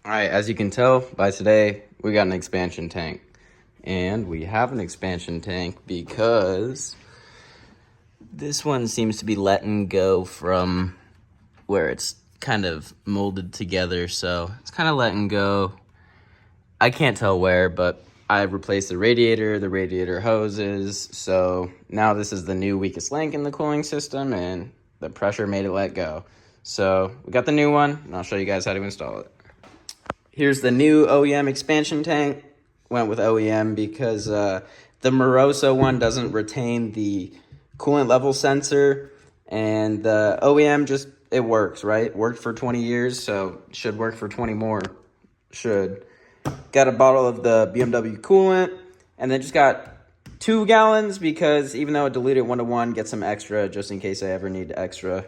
All right, as you can tell by today, we got an expansion tank. And we have an expansion tank because this one seems to be letting go from where it's kind of molded together. So it's kind of letting go. I can't tell where, but I replaced the radiator hoses. So now this is the new weakest link in the cooling system, and the pressure made it let go. So we got the new one, and I'll show you guys how to install it. Here's the new OEM expansion tank. Went with OEM because the Moroso one doesn't retain the coolant level sensor, and the OEM just, it works, right? Worked for 20 years, so should work for 20 more. Should. Got a bottle of the BMW coolant, and then just got 2 gallons because even though it diluted 1-to-1, get some extra just in case I ever need extra.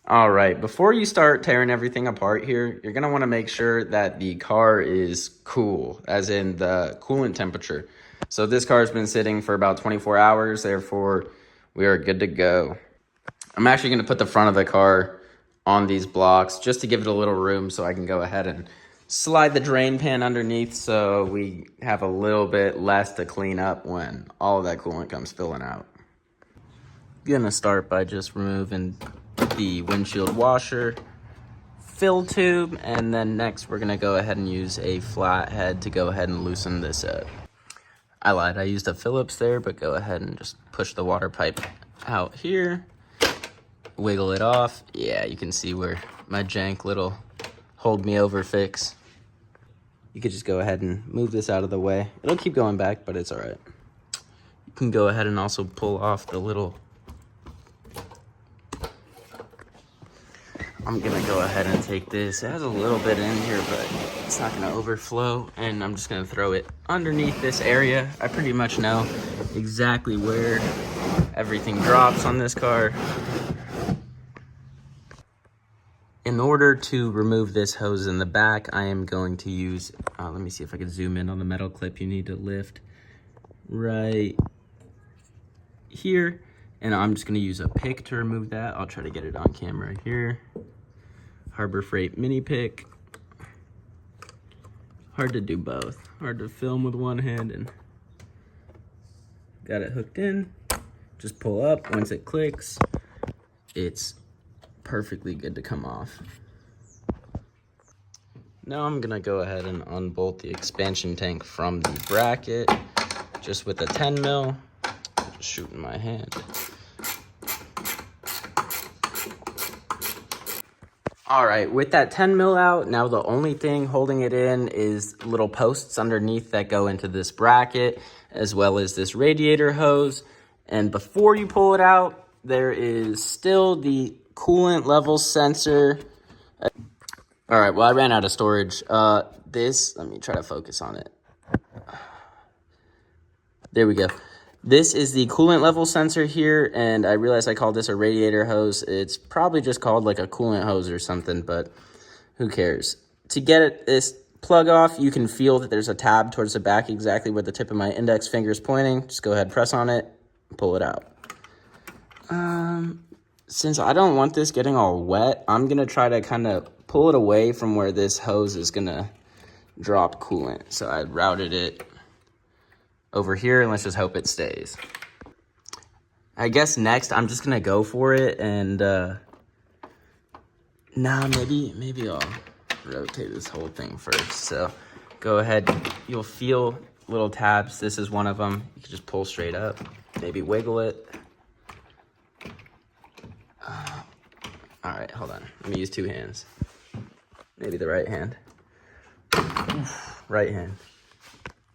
All right, before you start tearing everything apart here, you're gonna wanna make sure that the car is cool, as in the coolant temperature. So this car has been sitting for about 24 hours, therefore we are good to go. I'm actually gonna put the front of the car on these blocks just to give it a little room so I can go ahead and slide the drain pan underneath so we have a little bit less to clean up when all of that coolant comes spilling out. I'm gonna start by just removing the windshield washer, fill tube, and then next we're gonna go ahead and use a flat head to go ahead and loosen this up. I lied, I used a Phillips there, but go ahead and just push the water pipe out here, wiggle it off. Yeah, you can see where my jank little hold me over fix. You could just go ahead and move this out of the way. It'll keep going back, but it's all right. You can go ahead and also pull off the little, I'm gonna go ahead and take this. It has a little bit in here, but it's not gonna overflow. And I'm just gonna throw it underneath this area. I pretty much know exactly where everything drops on this car. In order to remove this hose in the back, I am going to use, let me see if I can zoom in on the metal clip you need to lift right here. And I'm just gonna use a pick to remove that. I'll try to get it on camera here. Harbor Freight mini pick. Hard to do both. Hard to film with one hand, and got it hooked in. Just pull up. Once it clicks, it's perfectly good to come off. Now I'm gonna go ahead and unbolt the expansion tank from the bracket, just with a 10 mil. Just shooting my hand. All right, with that 10 mil out, now the only thing holding it in is little posts underneath that go into this bracket, as well as this radiator hose. And before you pull it out, there is still the coolant level sensor. All right, well, I ran out of storage. Let me try to focus on it. There we go. This is the coolant level sensor here, and I realized I called this a radiator hose. It's probably just called like a coolant hose or something, but who cares? To get this plug off, you can feel that there's a tab towards the back exactly where the tip of my index finger is pointing. Just go ahead, press on it, pull it out. Since I don't want this getting all wet, I'm gonna try to kind of pull it away from where this hose is gonna drop coolant. So I routed it over here, and let's just hope it stays. I guess next I'm just gonna go for it, and maybe I'll rotate this whole thing first. So go ahead, you'll feel little tabs. This is one of them. You can just pull straight up, maybe wiggle it. All right, hold on. Let me use 2 hands. Maybe the right hand. Right hand.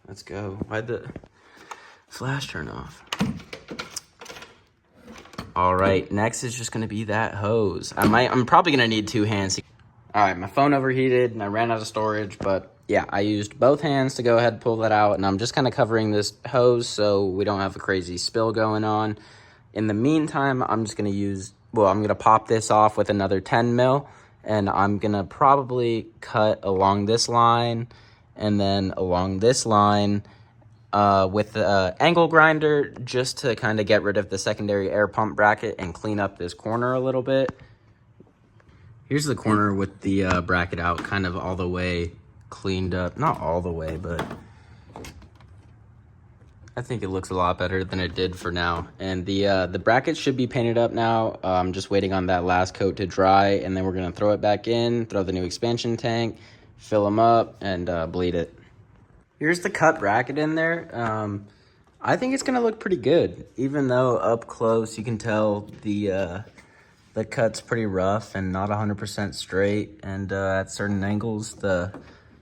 Let's go. Why'd the flash turn off? All right, next is just gonna be that hose. I'm probably gonna need 2 hands. All right, my phone overheated and I ran out of storage, but yeah, I used both hands to go ahead and pull that out, and I'm just kind of covering this hose so we don't have a crazy spill going on. In the meantime, I'm just gonna I'm gonna pop this off with another 10 mil, and I'm gonna probably cut along this line and then along this line with the angle grinder, just to kind of get rid of the secondary air pump bracket and clean up this corner a little bit. Here's the corner with the bracket out, kind of all the way cleaned up. Not all the way, but I think it looks a lot better than it did for now. And the bracket should be painted up now. I'm just waiting on that last coat to dry, and then we're gonna throw it back in, throw the new expansion tank, fill them up, and bleed it. Here's the cut bracket in there. I think it's gonna look pretty good, even though up close you can tell the cut's pretty rough and not 100% straight, and at certain angles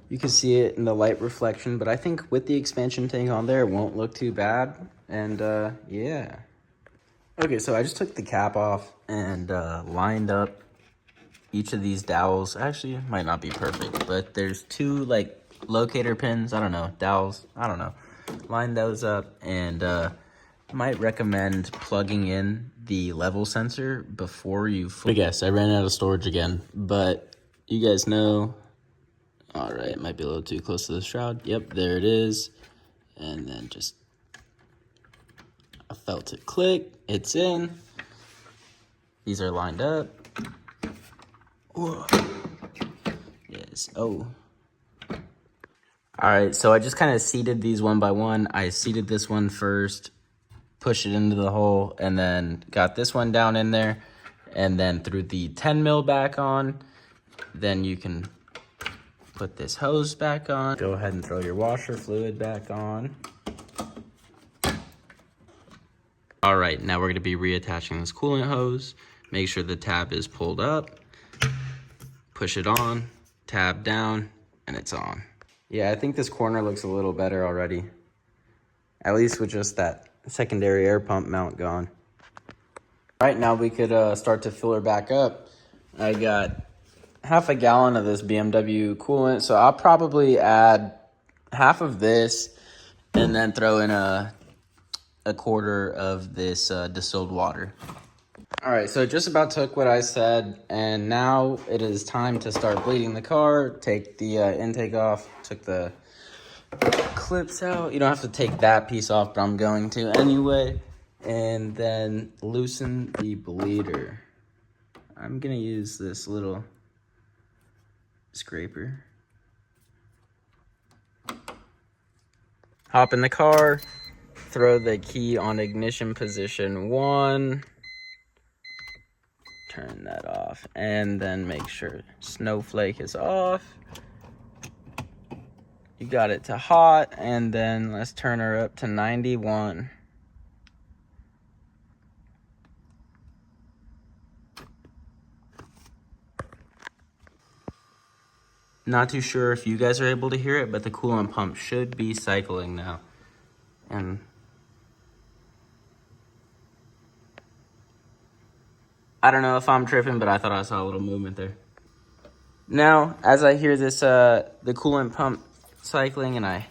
you can see it in the light reflection, but I think with the expansion tank on there, it won't look too bad. And yeah. Okay, so I just took the cap off and lined up each of these dowels. Actually, it might not be perfect, but there's two like locator pins, I don't know, dowels, I don't know. Line those up, and might recommend plugging in the level sensor before you... I guess I ran out of storage again, but you guys know... All right, it might be a little too close to the shroud. Yep, there it is. And then just, I felt it click, it's in. These are lined up. Whoa. Yes, oh. All right, so I just kind of seated these one by one. I seated this one first, pushed it into the hole, and then got this one down in there, and then threw the 10 mil back on. Then you can put this hose back on. Go ahead and throw your washer fluid back on. All right, now we're gonna be reattaching this coolant hose. Make sure the tab is pulled up. Push it on, tab down, and it's on. Yeah, I think this corner looks a little better already. At least with just that secondary air pump mount gone. All right, now we could start to fill her back up. I got half a gallon of this BMW coolant, so I'll probably add half of this and then throw in a quarter of this distilled water. All right, so just about took what I said, and now it is time to start bleeding the car. Take the intake off, took the clips out. You don't have to take that piece off, but I'm going to anyway. And then loosen the bleeder. I'm gonna use this little scraper. Hop in the car, throw the key on ignition position 1, turn that off, and then make sure snowflake is off. You got it to hot, and then let's turn her up to 91. Not too sure if you guys are able to hear it, but the coolant pump should be cycling now. And I don't know if I'm tripping, but I thought I saw a little movement there. Now, as I hear this, the coolant pump cycling and I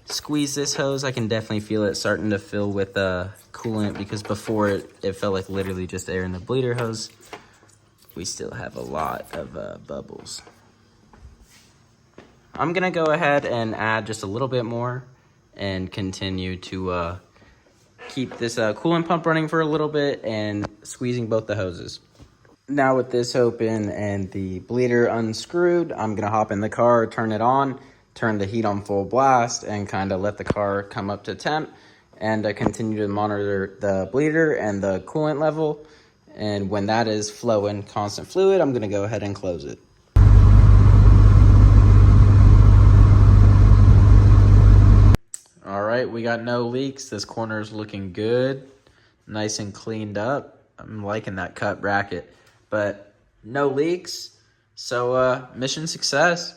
squeeze this hose, I can definitely feel it starting to fill with coolant, because before it felt like literally just air in the bleeder hose. We still have a lot of bubbles. I'm gonna go ahead and add just a little bit more and continue to keep this coolant pump running for a little bit and squeezing both the hoses. Now with this open and the bleeder unscrewed, I'm gonna hop in the car, turn it on, turn the heat on full blast, and kind of let the car come up to temp, and continue to monitor the bleeder and the coolant level. And when that is flowing constant fluid, I'm gonna go ahead and close it. All right, we got no leaks. This corner is looking good, nice and cleaned up. I'm liking that cut bracket, but no leaks. So mission success.